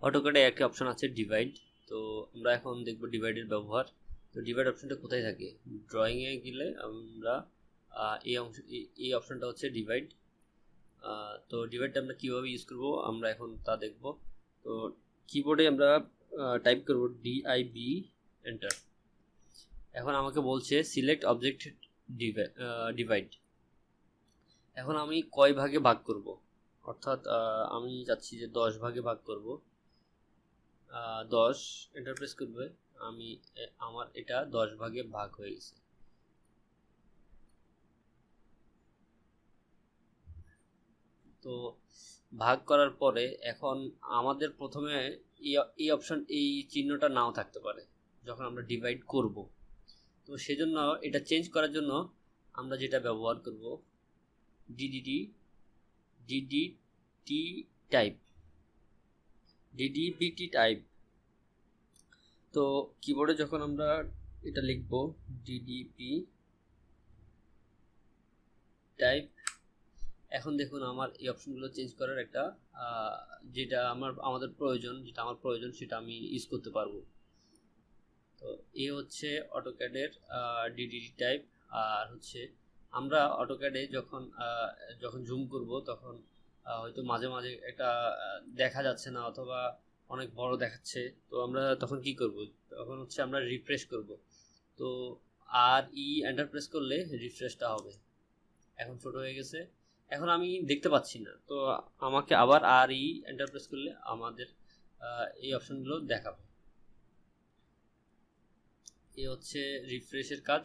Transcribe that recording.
অটোক্যাডে একটি অপশন আছে ডিভাইড। তো আমরা এখন দেখব ডিভাইডের ব্যবহার। তো ডিভাইড অপশনটা কোথায় থাকে? ড্রয়িংয়ে গেলে আমরা এই অপশনটা হচ্ছে ডিভাইড। তো ডিভাইডটা আমরা কীভাবে ইউজ করব আমরা এখন তা দেখব। তো কিবোর্ডে আমরা টাইপ করব ডিআইবি, এন্টার। এখন আমাকে বলছে সিলেক্ট অবজেক্ট ডিভাইড। এখন আমি কয় ভাগে ভাগ করব, অর্থাৎ আমি চাচ্ছি যে 10 ভাগে ভাগ করব। 10 এন্টার প্রেস করবে। আমার এটা 10 ভাগে ভাগ হয়ে গেছে। তো ভাগ করার পরে এখন আমাদের প্রথমে এই অপশন, এই চিহ্নটা নাও থাকতে পারে যখন আমরা ডিভাইড করব। তো সেজন্য এটা চেঞ্জ করার জন্য আমরা যেটা ব্যবহার করব ডিডিটি টাইপ। তো কিবোর্ডে যখন আমরা এটা লিখব ডিডিপি টাইপ, এখন দেখুন আমার এই অপশনগুলো চেঞ্জ করার একটা যেটা আমাদের প্রয়োজন, যেটা আমার প্রয়োজন সেটা আমি ইউজ করতে পারবো। তো এই হচ্ছে অটোক্যাডের ডিডিটি টাইপ। আর হচ্ছে আমরা অটোক্যাডে যখন জুম করব তখন হয়তো মাঝে মাঝে একটা দেখা যাচ্ছে না অথবা অনেক বড় দেখাচ্ছে। তো আমরা তখন কি করব? তখন হচ্ছে আমরা রিফ্রেশ করব। তো এন্টার প্রেস করলে রিফ্রেশটা হবে। এখন ছোট হয়ে গেছে, এখন আমি দেখতে পাচ্ছি না। তো আমাকে আবার এন্টার প্রেস করলে আমাদের এই অপশনগুলো দেখাবে। এই হচ্ছে রিফ্রেশের কাজ।